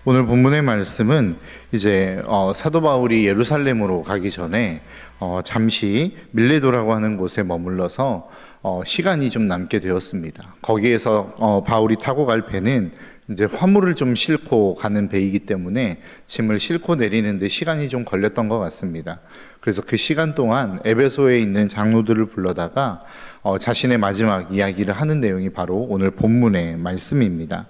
오늘 본문의 말씀은 이제 사도 바울이 예루살렘으로 가기 전에 잠시 밀레도라고 하는 곳에 머물러서 시간이 좀 남게 되었습니다. 거기에서 바울이 타고 갈 배는 이제 화물을 좀 싣고 가는 배이기 때문에 짐을 싣고 내리는데 시간이 좀 걸렸던 것 같습니다. 그래서 그 시간 동안 에베소에 있는 장로들을 불러다가 자신의 마지막 이야기를 하는 내용이 바로 오늘 본문의 말씀입니다.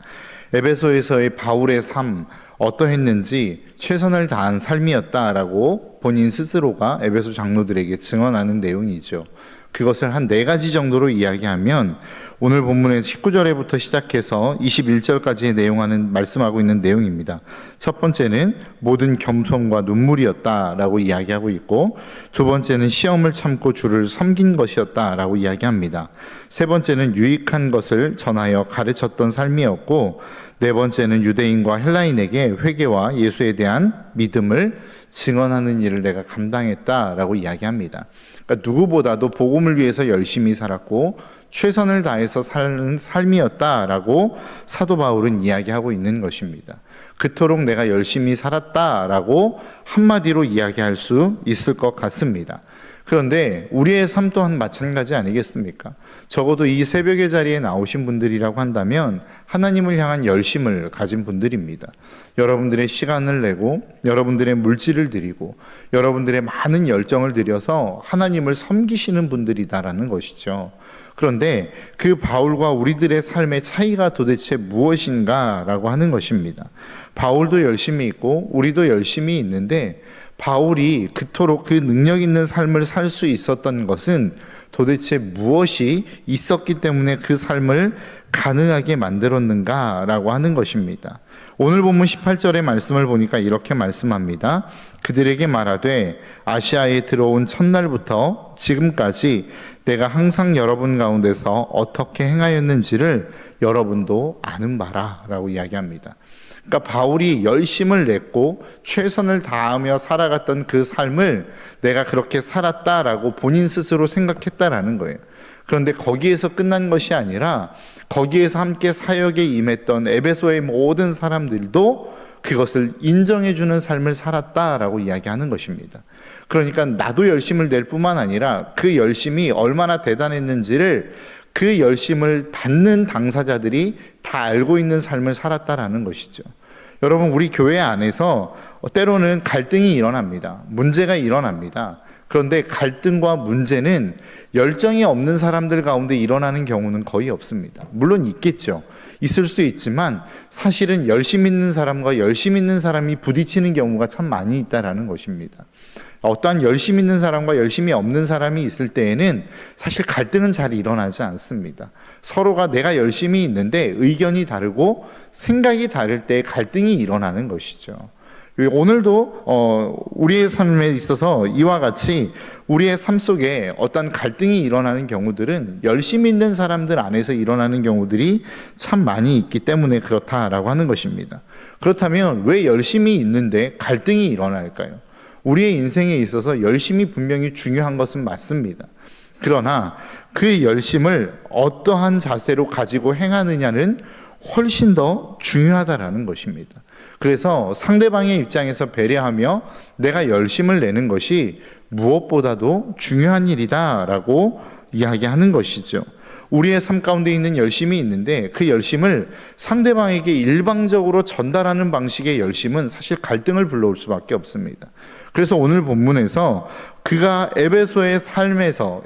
에베소에서의 바울의 삶 어떠했는지 최선을 다한 삶이었다라고 본인 스스로가 에베소 장로들에게 증언하는 내용이죠. 그것을 한 4가지 정도로 이야기하면 오늘 본문의 19절부터 시작해서 21절까지의 내용하는 말씀하고 있는 내용입니다. 첫 번째는 모든 겸손과 눈물이었다라고 이야기하고 있고, 두 번째는 시험을 참고 주를 섬긴 것이었다라고 이야기합니다. 세 번째는 유익한 것을 전하여 가르쳤던 삶이었고, 네 번째는 유대인과 헬라인에게 회개와 예수에 대한 믿음을 증언하는 일을 내가 감당했다라고 이야기합니다. 그러니까 누구보다도 복음을 위해서 열심히 살았고 최선을 다해서 사는 삶이었다라고 사도 바울은 이야기하고 있는 것입니다. 그토록 내가 열심히 살았다라고 한마디로 이야기할 수 있을 것 같습니다. 그런데 우리의 삶 또한 마찬가지 아니겠습니까? 적어도 이 새벽의 자리에 나오신 분들이라고 한다면 하나님을 향한 열심을 가진 분들입니다. 여러분들의 시간을 내고 여러분들의 물질을 드리고 여러분들의 많은 열정을 들여서 하나님을 섬기시는 분들이다라는 것이죠. 그런데 그 바울과 우리들의 삶의 차이가 도대체 무엇인가라고 하는 것입니다. 바울도 열심히 있고 우리도 열심히 있는데 바울이 그토록 그 능력 있는 삶을 살 수 있었던 것은 도대체 무엇이 있었기 때문에 그 삶을 가능하게 만들었는가라고 하는 것입니다. 오늘 본문 18절의 말씀을 보니까 이렇게 말씀합니다. 그들에게 말하되 아시아에 들어온 첫날부터 지금까지 내가 항상 여러분 가운데서 어떻게 행하였는지를 여러분도 아는 바라 라고 이야기합니다. 그러니까 바울이 열심을 냈고 최선을 다하며 살아갔던 그 삶을 내가 그렇게 살았다라고 본인 스스로 생각했다라는 거예요. 그런데 거기에서 끝난 것이 아니라 거기에서 함께 사역에 임했던 에베소의 모든 사람들도 그것을 인정해주는 삶을 살았다라고 이야기하는 것입니다. 그러니까 나도 열심을 낼 뿐만 아니라 그 열심이 얼마나 대단했는지를 그 열심을 받는 당사자들이 다 알고 있는 삶을 살았다라는 것이죠. 여러분, 우리 교회 안에서 때로는 갈등이 일어납니다. 문제가 일어납니다. 그런데 갈등과 문제는 열정이 없는 사람들 가운데 일어나는 경우는 거의 없습니다. 물론 있겠죠. 있을 수 있지만 사실은 열심히 있는 사람과 열심히 있는 사람이 부딪히는 경우가 참 많이 있다라는 것입니다. 어떠한 열심히 있는 사람과 열심히 없는 사람이 있을 때에는 사실 갈등은 잘 일어나지 않습니다. 서로가 내가 열심히 있는데 의견이 다르고 생각이 다를 때 갈등이 일어나는 것이죠. 오늘도 우리의 삶에 있어서 이와 같이 우리의 삶 속에 어떤 갈등이 일어나는 경우들은 열심히 있는 사람들 안에서 일어나는 경우들이 참 많이 있기 때문에 그렇다라고 하는 것입니다. 그렇다면 왜 열심히 있는데 갈등이 일어날까요? 우리의 인생에 있어서 열심이 분명히 중요한 것은 맞습니다. 그러나 그 열심을 어떠한 자세로 가지고 행하느냐는 훨씬 더 중요하다라는 것입니다. 그래서 상대방의 입장에서 배려하며 내가 열심을 내는 것이 무엇보다도 중요한 일이다라고 이야기하는 것이죠. 우리의 삶 가운데 있는 열심이 있는데 그 열심을 상대방에게 일방적으로 전달하는 방식의 열심은 사실 갈등을 불러올 수밖에 없습니다. 그래서 오늘 본문에서 그가 에베소의 삶에서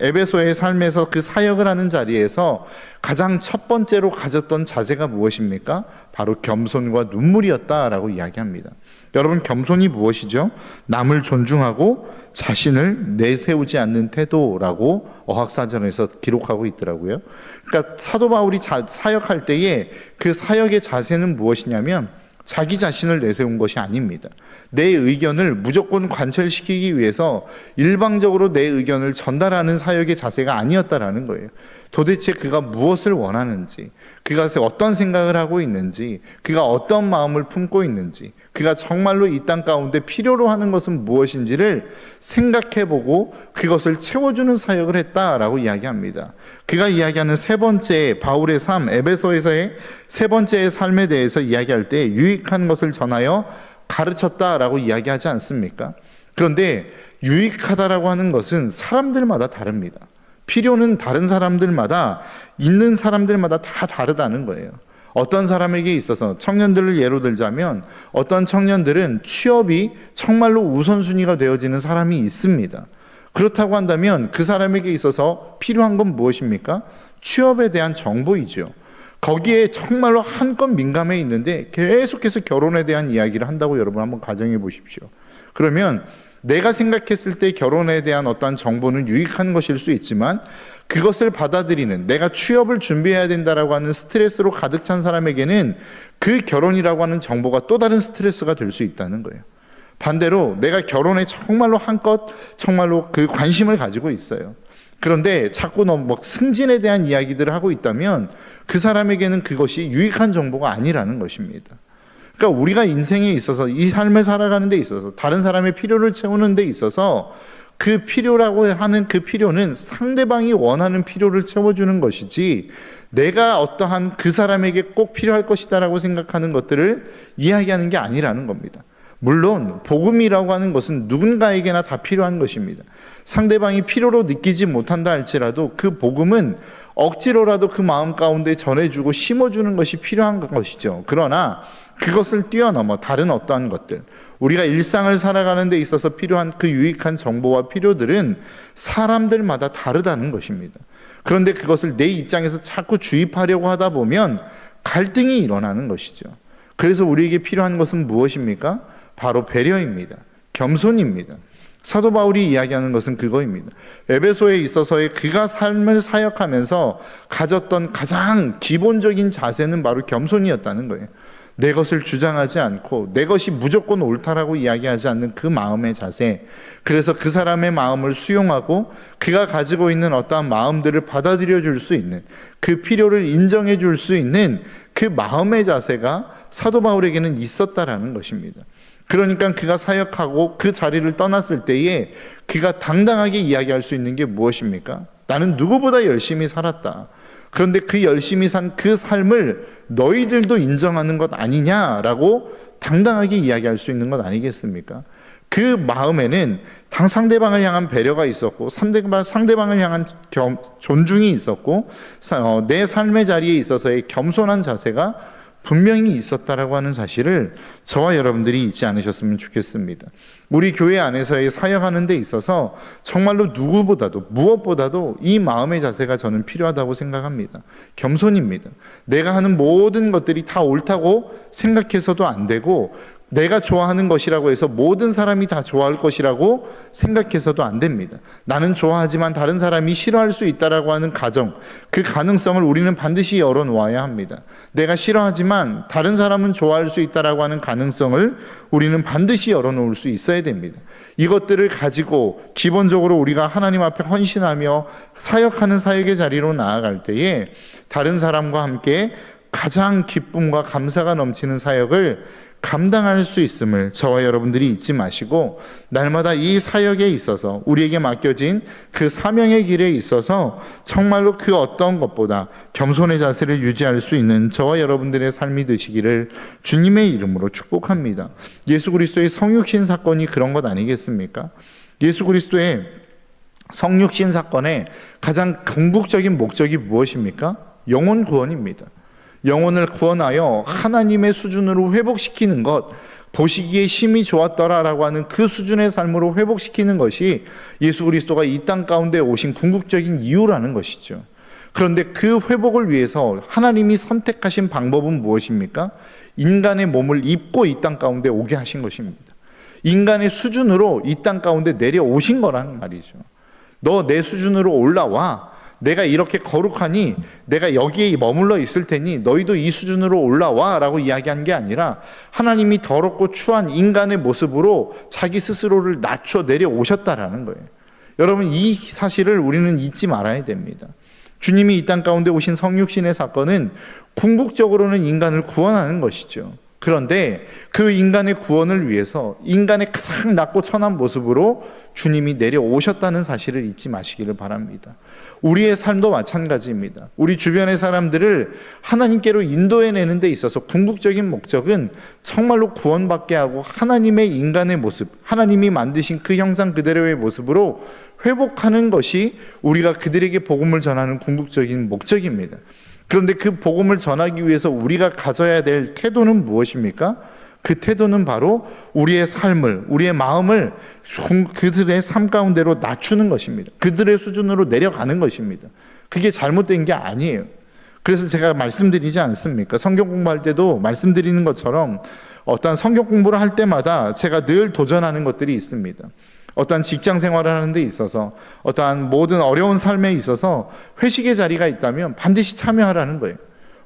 그 사역을 하는 자리에서 가장 첫 번째로 가졌던 자세가 무엇입니까? 바로 겸손과 눈물이었다라고 이야기합니다. 여러분, 겸손이 무엇이죠? 남을 존중하고 자신을 내세우지 않는 태도라고 어학사전에서 기록하고 있더라고요. 그러니까 사도 바울이 사역할 때에 그 사역의 자세는 무엇이냐면 자기 자신을 내세운 것이 아닙니다. 내 의견을 무조건 관철시키기 위해서 일방적으로 내 의견을 전달하는 사역의 자세가 아니었다라는 거예요. 도대체 그가 무엇을 원하는지, 그가 어떤 생각을 하고 있는지, 그가 어떤 마음을 품고 있는지, 그가 정말로 이 땅 가운데 필요로 하는 것은 무엇인지를 생각해보고 그것을 채워주는 사역을 했다라고 이야기합니다. 그가 이야기하는 세 번째 바울의 삶, 에베소에서의 세 번째의 삶에 대해서 이야기할 때 유익한 것을 전하여 가르쳤다라고 이야기하지 않습니까? 그런데 유익하다라고 하는 것은 사람들마다 다릅니다. 필요는 다른 사람들마다, 있는 사람들마다 다 다르다는 거예요. 어떤 사람에게 있어서, 청년들을 예로 들자면 어떤 청년들은 취업이 정말로 우선순위가 되어지는 사람이 있습니다. 그렇다고 한다면 그 사람에게 있어서 필요한 건 무엇입니까? 취업에 대한 정보이죠. 거기에 정말로 한껏 민감해 있는데 계속해서 결혼에 대한 이야기를 한다고 여러분 한번 가정해 보십시오. 그러면 내가 생각했을 때 결혼에 대한 어떠한 정보는 유익한 것일 수 있지만 그것을 받아들이는, 내가 취업을 준비해야 된다라고 하는 스트레스로 가득 찬 사람에게는 그 결혼이라고 하는 정보가 또 다른 스트레스가 될 수 있다는 거예요. 반대로 내가 결혼에 정말로 한껏 정말로 그 관심을 가지고 있어요. 그런데 자꾸 너무 승진에 대한 이야기들을 하고 있다면 그 사람에게는 그것이 유익한 정보가 아니라는 것입니다. 그러니까 우리가 인생에 있어서, 이 삶을 살아가는 데 있어서, 다른 사람의 필요를 채우는 데 있어서 그 필요라고 하는 그 필요는 상대방이 원하는 필요를 채워주는 것이지 내가 어떠한 그 사람에게 꼭 필요할 것이다라고 생각하는 것들을 이야기하는 게 아니라는 겁니다. 물론 복음이라고 하는 것은 누군가에게나 다 필요한 것입니다. 상대방이 필요로 느끼지 못한다 할지라도 그 복음은 억지로라도 그 마음 가운데 전해주고 심어주는 것이 필요한 것이죠. 그러나 그것을 뛰어넘어 다른 어떠한 것들, 우리가 일상을 살아가는 데 있어서 필요한 그 유익한 정보와 필요들은 사람들마다 다르다는 것입니다. 그런데 그것을 내 입장에서 자꾸 주입하려고 하다 보면 갈등이 일어나는 것이죠. 그래서 우리에게 필요한 것은 무엇입니까? 바로 배려입니다. 겸손입니다. 사도 바울이 이야기하는 것은 그거입니다. 에베소에 있어서의 그가 삶을 사역하면서 가졌던 가장 기본적인 자세는 바로 겸손이었다는 거예요. 내 것을 주장하지 않고 내 것이 무조건 옳다라고 이야기하지 않는 그 마음의 자세, 그래서 그 사람의 마음을 수용하고 그가 가지고 있는 어떠한 마음들을 받아들여 줄 수 있는, 그 필요를 인정해 줄 수 있는 그 마음의 자세가 사도 바울에게는 있었다라는 것입니다. 그러니까 그가 사역하고 그 자리를 떠났을 때에 그가 당당하게 이야기할 수 있는 게 무엇입니까? 나는 누구보다 열심히 살았다. 그런데 그 열심히 산 그 삶을 너희들도 인정하는 것 아니냐라고 당당하게 이야기할 수 있는 것 아니겠습니까? 그 마음에는 상대방을 향한 배려가 있었고 상대방을 향한 존중이 있었고 내 삶의 자리에 있어서의 겸손한 자세가 분명히 있었다라고 하는 사실을 저와 여러분들이 잊지 않으셨으면 좋겠습니다. 우리 교회 안에서의 사역하는 데 있어서 정말로 누구보다도 무엇보다도 이 마음의 자세가 저는 필요하다고 생각합니다. 겸손입니다. 내가 하는 모든 것들이 다 옳다고 생각해서도 안 되고 내가 좋아하는 것이라고 해서 모든 사람이 다 좋아할 것이라고 생각해서도 안 됩니다. 나는 좋아하지만 다른 사람이 싫어할 수 있다라고 하는 가정, 그 가능성을 우리는 반드시 열어놓아야 합니다. 내가 싫어하지만 다른 사람은 좋아할 수 있다라고 하는 가능성을 우리는 반드시 열어놓을 수 있어야 됩니다. 이것들을 가지고 기본적으로 우리가 하나님 앞에 헌신하며 사역하는 사역의 자리로 나아갈 때에 다른 사람과 함께 가장 기쁨과 감사가 넘치는 사역을 감당할 수 있음을 저와 여러분들이 잊지 마시고 날마다 이 사역에 있어서 우리에게 맡겨진 그 사명의 길에 있어서 정말로 그 어떤 것보다 겸손의 자세를 유지할 수 있는 저와 여러분들의 삶이 되시기를 주님의 이름으로 축복합니다. 예수 그리스도의 성육신 사건이 그런 것 아니겠습니까? 예수 그리스도의 성육신 사건의 가장 궁극적인 목적이 무엇입니까? 영혼 구원입니다. 영혼을 구원하여 하나님의 수준으로 회복시키는 것, 보시기에 심히 좋았더라라고 하는 그 수준의 삶으로 회복시키는 것이 예수 그리스도가 이 땅 가운데 오신 궁극적인 이유라는 것이죠. 그런데 그 회복을 위해서 하나님이 선택하신 방법은 무엇입니까? 인간의 몸을 입고 이 땅 가운데 오게 하신 것입니다. 인간의 수준으로 이 땅 가운데 내려오신 거란 말이죠. 너 내 수준으로 올라와. 내가 이렇게 거룩하니 내가 여기에 머물러 있을 테니 너희도 이 수준으로 올라와 라고 이야기한 게 아니라 하나님이 더럽고 추한 인간의 모습으로 자기 스스로를 낮춰 내려오셨다라는 거예요. 여러분, 이 사실을 우리는 잊지 말아야 됩니다. 주님이 이 땅 가운데 오신 성육신의 사건은 궁극적으로는 인간을 구원하는 것이죠. 그런데 그 인간의 구원을 위해서 인간의 가장 낮고 천한 모습으로 주님이 내려오셨다는 사실을 잊지 마시기를 바랍니다. 우리의 삶도 마찬가지입니다. 우리 주변의 사람들을 하나님께로 인도해내는 데 있어서 궁극적인 목적은 정말로 구원받게 하고 하나님의 인간의 모습, 하나님이 만드신 그 형상 그대로의 모습으로 회복하는 것이 우리가 그들에게 복음을 전하는 궁극적인 목적입니다. 그런데 그 복음을 전하기 위해서 우리가 가져야 될 태도는 무엇입니까? 그 태도는 바로 우리의 삶을, 우리의 마음을 그들의 삶 가운데로 낮추는 것입니다. 그들의 수준으로 내려가는 것입니다. 그게 잘못된 게 아니에요. 그래서 제가 말씀드리지 않습니까? 성경 공부할 때도 말씀드리는 것처럼 어떠한 성경 공부를 할 때마다 제가 늘 도전하는 것들이 있습니다. 어떠한 직장 생활을 하는 데 있어서, 어떠한 모든 어려운 삶에 있어서 회식의 자리가 있다면 반드시 참여하라는 거예요.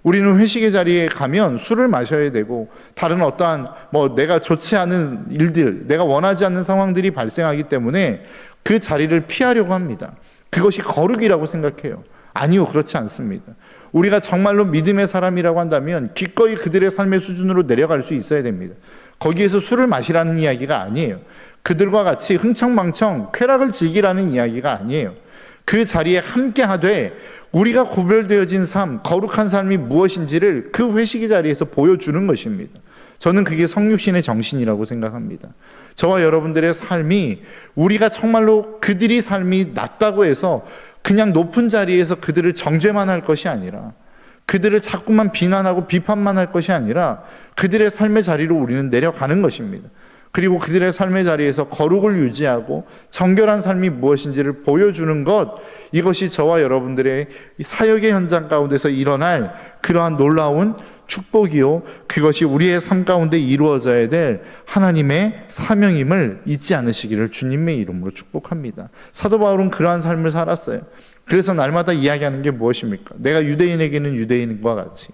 우리는 회식의 자리에 가면 술을 마셔야 되고, 다른 어떠한 내가 좋지 않은 일들, 내가 원하지 않는 상황들이 발생하기 때문에 그 자리를 피하려고 합니다. 그것이 거룩이라고 생각해요. 아니요, 그렇지 않습니다. 우리가 정말로 믿음의 사람이라고 한다면 기꺼이 그들의 삶의 수준으로 내려갈 수 있어야 됩니다. 거기에서 술을 마시라는 이야기가 아니에요. 그들과 같이 흥청망청 쾌락을 즐기라는 이야기가 아니에요. 그 자리에 함께 하되 우리가 구별되어진 삶, 거룩한 삶이 무엇인지를 그 회식의 자리에서 보여주는 것입니다. 저는 그게 성육신의 정신이라고 생각합니다. 저와 여러분들의 삶이 우리가 정말로 그들이 삶이 낮다고 해서 그냥 높은 자리에서 그들을 정죄만 할 것이 아니라, 그들을 자꾸만 비난하고 비판만 할 것이 아니라 그들의 삶의 자리로 우리는 내려가는 것입니다. 그리고 그들의 삶의 자리에서 거룩을 유지하고 정결한 삶이 무엇인지를 보여주는 것, 이것이 저와 여러분들의 사역의 현장 가운데서 일어날 그러한 놀라운 축복이요, 그것이 우리의 삶 가운데 이루어져야 될 하나님의 사명임을 잊지 않으시기를 주님의 이름으로 축복합니다. 사도 바울은 그러한 삶을 살았어요. 그래서 날마다 이야기하는 게 무엇입니까? 내가 유대인에게는 유대인과 같이,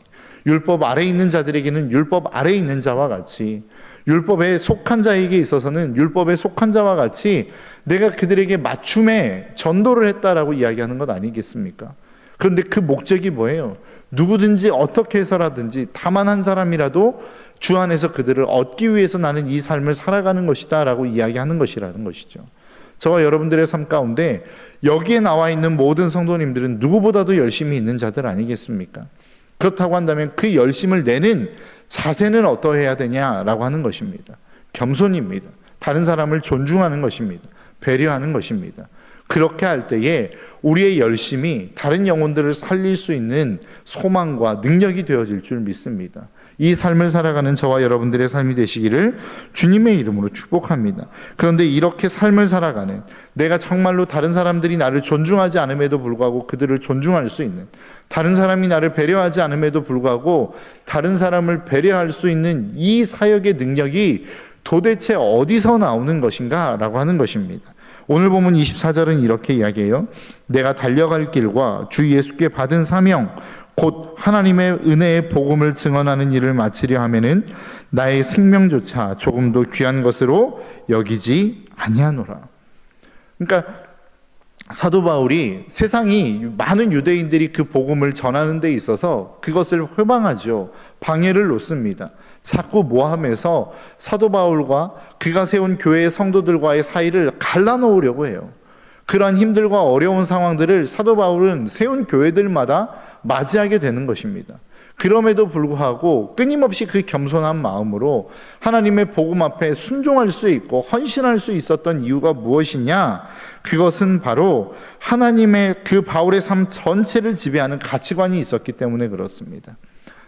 율법 아래에 있는 자들에게는 율법 아래에 있는 자와 같이, 율법에 속한 자에게 있어서는 율법에 속한 자와 같이 내가 그들에게 맞춤에 전도를 했다라고 이야기하는 것 아니겠습니까? 그런데 그 목적이 뭐예요? 누구든지 어떻게 해서라든지 다만 한 사람이라도 주 안에서 그들을 얻기 위해서 나는 이 삶을 살아가는 것이다 라고 이야기하는 것이라는 것이죠. 저와 여러분들의 삶 가운데 여기에 나와 있는 모든 성도님들은 누구보다도 열심히 있는 자들 아니겠습니까? 그렇다고 한다면 그 열심을 내는 자세는 어떠해야 되냐라고 하는 것입니다. 겸손입니다. 다른 사람을 존중하는 것입니다. 배려하는 것입니다. 그렇게 할 때에 우리의 열심이 다른 영혼들을 살릴 수 있는 소망과 능력이 되어질 줄 믿습니다. 이 삶을 살아가는 저와 여러분들의 삶이 되시기를 주님의 이름으로 축복합니다. 그런데 이렇게 삶을 살아가는, 내가 정말로 다른 사람들이 나를 존중하지 않음에도 불구하고 그들을 존중할 수 있는, 다른 사람이 나를 배려하지 않음에도 불구하고 다른 사람을 배려할 수 있는 이 사역의 능력이 도대체 어디서 나오는 것인가 라고 하는 것입니다. 오늘 본문 24절은 이렇게 이야기해요. 내가 달려갈 길과 주 예수께 받은 사명, 곧 하나님의 은혜의 복음을 증언하는 일을 마치려 하면은 나의 생명조차 조금도 귀한 것으로 여기지 아니하노라. 그러니까 사도 바울이 세상이 많은 유대인들이 그 복음을 전하는 데 있어서 그것을 회방하죠. 방해를 놓습니다. 자꾸 모함해서 사도 바울과 그가 세운 교회의 성도들과의 사이를 갈라놓으려고 해요. 그러한 힘들과 어려운 상황들을 사도 바울은 세운 교회들마다 맞이하게 되는 것입니다. 그럼에도 불구하고 끊임없이 그 겸손한 마음으로 하나님의 복음 앞에 순종할 수 있고 헌신할 수 있었던 이유가 무엇이냐? 그것은 바로 하나님의 그 바울의 삶 전체를 지배하는 가치관이 있었기 때문에 그렇습니다.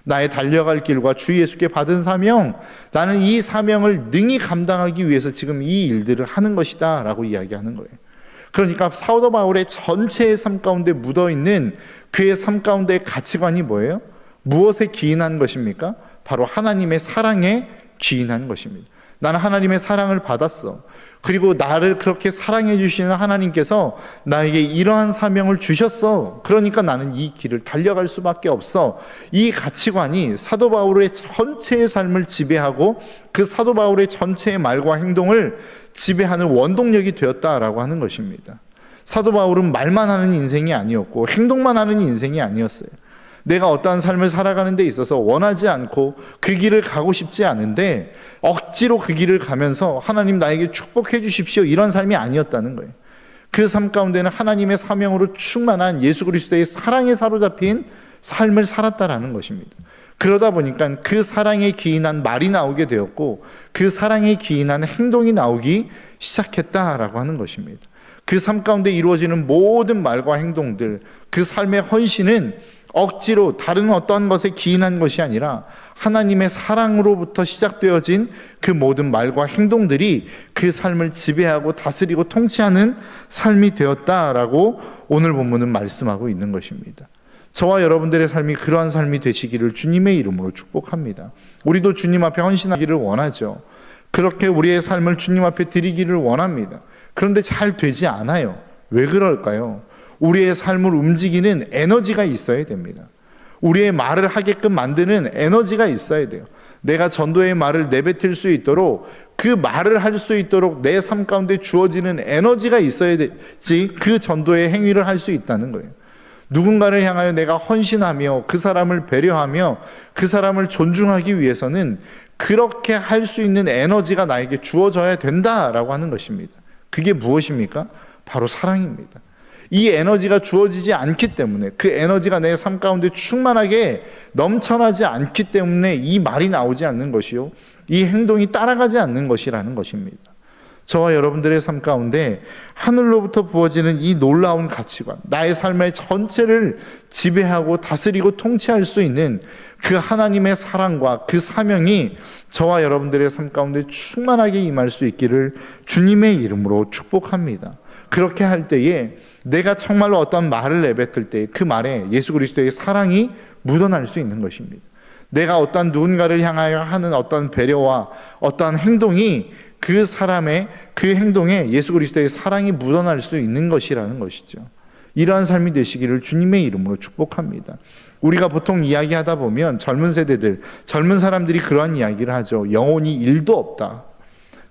나의 달려갈 길과 주 예수께 받은 사명, 나는 이 사명을 능히 감당하기 위해서 지금 이 일들을 하는 것이다 라고 이야기하는 거예요. 그러니까 사도 바울의 전체의 삶 가운데 묻어있는 그의 삶 가운데의 가치관이 뭐예요? 무엇에 기인한 것입니까? 바로 하나님의 사랑에 기인한 것입니다. 나는 하나님의 사랑을 받았어. 그리고 나를 그렇게 사랑해 주시는 하나님께서 나에게 이러한 사명을 주셨어. 그러니까 나는 이 길을 달려갈 수밖에 없어. 이 가치관이 사도 바울의 전체의 삶을 지배하고 그 사도 바울의 전체의 말과 행동을 지배하는 원동력이 되었다라고 하는 것입니다. 사도 바울은 말만 하는 인생이 아니었고 행동만 하는 인생이 아니었어요. 내가 어떠한 삶을 살아가는 데 있어서 원하지 않고 그 길을 가고 싶지 않은데 억지로 그 길을 가면서 하나님 나에게 축복해 주십시오, 이런 삶이 아니었다는 거예요. 그 삶 가운데는 하나님의 사명으로 충만한 예수 그리스도의 사랑에 사로잡힌 삶을 살았다라는 것입니다. 그러다 보니까 그 사랑에 기인한 말이 나오게 되었고 그 사랑에 기인한 행동이 나오기 시작했다라고 하는 것입니다. 그 삶 가운데 이루어지는 모든 말과 행동들, 그 삶의 헌신은 억지로 다른 어떠한 것에 기인한 것이 아니라 하나님의 사랑으로부터 시작되어진 그 모든 말과 행동들이 그 삶을 지배하고 다스리고 통치하는 삶이 되었다라고 오늘 본문은 말씀하고 있는 것입니다. 저와 여러분들의 삶이 그러한 삶이 되시기를 주님의 이름으로 축복합니다. 우리도 주님 앞에 헌신하기를 원하죠. 그렇게 우리의 삶을 주님 앞에 드리기를 원합니다. 그런데 잘 되지 않아요. 왜 그럴까요? 우리의 삶을 움직이는 에너지가 있어야 됩니다. 우리의 말을 하게끔 만드는 에너지가 있어야 돼요. 내가 전도의 말을 내뱉을 수 있도록, 그 말을 할 수 있도록 내 삶 가운데 주어지는 에너지가 있어야 되지 그 전도의 행위를 할 수 있다는 거예요. 누군가를 향하여 내가 헌신하며 그 사람을 배려하며 그 사람을 존중하기 위해서는 그렇게 할 수 있는 에너지가 나에게 주어져야 된다라고 하는 것입니다. 그게 무엇입니까? 바로 사랑입니다. 이 에너지가 주어지지 않기 때문에, 그 에너지가 내 삶 가운데 충만하게 넘쳐나지 않기 때문에 이 말이 나오지 않는 것이요, 이 행동이 따라가지 않는 것이라는 것입니다. 저와 여러분들의 삶 가운데 하늘로부터 부어지는 이 놀라운 가치관, 나의 삶의 전체를 지배하고 다스리고 통치할 수 있는 그 하나님의 사랑과 그 사명이 저와 여러분들의 삶 가운데 충만하게 임할 수 있기를 주님의 이름으로 축복합니다. 그렇게 할 때에 내가 정말로 어떤 말을 내뱉을 때 그 말에 예수 그리스도의 사랑이 묻어날 수 있는 것입니다. 내가 어떤 누군가를 향하여 하는 어떤 배려와 어떤 행동이 그 사람의 그 행동에 예수 그리스도의 사랑이 묻어날 수 있는 것이라는 것이죠. 이러한 삶이 되시기를 주님의 이름으로 축복합니다. 우리가 보통 이야기하다 보면 젊은 세대들, 젊은 사람들이 그러한 이야기를 하죠. 영혼이 1도 없다.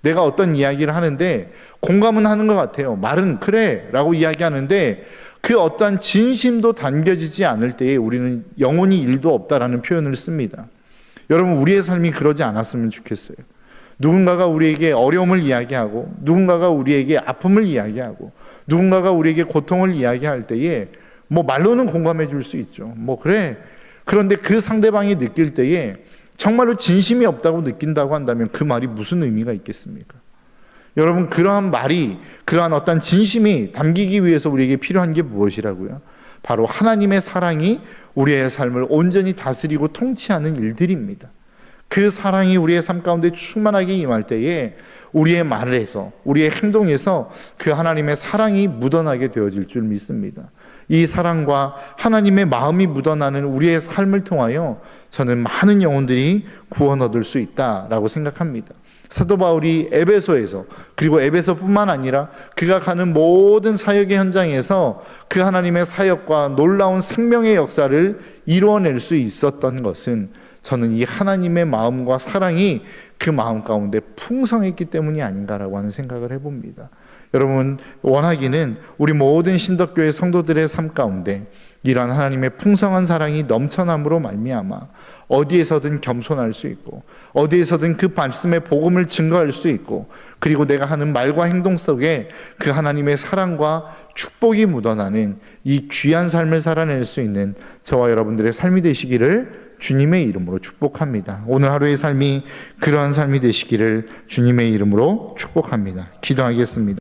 내가 어떤 이야기를 하는데 공감은 하는 것 같아요. 말은 그래 라고 이야기하는데 그 어떠한 진심도 담겨지지 않을 때에 우리는 영혼이 1도 없다라는 표현을 씁니다. 여러분, 우리의 삶이 그러지 않았으면 좋겠어요. 누군가가 우리에게 어려움을 이야기하고, 누군가가 우리에게 아픔을 이야기하고, 누군가가 우리에게 고통을 이야기할 때에 말로는 공감해 줄 수 있죠. 그래. 그런데 그 상대방이 느낄 때에 정말로 진심이 없다고 느낀다고 한다면 그 말이 무슨 의미가 있겠습니까? 여러분, 그러한 말이, 그러한 어떤 진심이 담기기 위해서 우리에게 필요한 게 무엇이라고요? 바로 하나님의 사랑이 우리의 삶을 온전히 다스리고 통치하는 일들입니다. 그 사랑이 우리의 삶 가운데 충만하게 임할 때에 우리의 말에서, 우리의 행동에서 그 하나님의 사랑이 묻어나게 되어질 줄 믿습니다. 이 사랑과 하나님의 마음이 묻어나는 우리의 삶을 통하여 저는 많은 영혼들이 구원 얻을 수 있다라고 생각합니다. 사도 바울이 에베소에서, 그리고 에베소뿐만 아니라 그가 가는 모든 사역의 현장에서 그 하나님의 사역과 놀라운 생명의 역사를 이루어낼 수 있었던 것은 저는 이 하나님의 마음과 사랑이 그 마음 가운데 풍성했기 때문이 아닌가라고 하는 생각을 해봅니다. 여러분, 원하기는 우리 모든 신덕교회 성도들의 삶 가운데 이러한 하나님의 풍성한 사랑이 넘쳐남으로 말미암아 어디에서든 겸손할 수 있고, 어디에서든 그 말씀의 복음을 증거할 수 있고, 그리고 내가 하는 말과 행동 속에 그 하나님의 사랑과 축복이 묻어나는 이 귀한 삶을 살아낼 수 있는 저와 여러분들의 삶이 되시기를 주님의 이름으로 축복합니다. 오늘 하루의 삶이 그러한 삶이 되시기를 주님의 이름으로 축복합니다. 기도하겠습니다.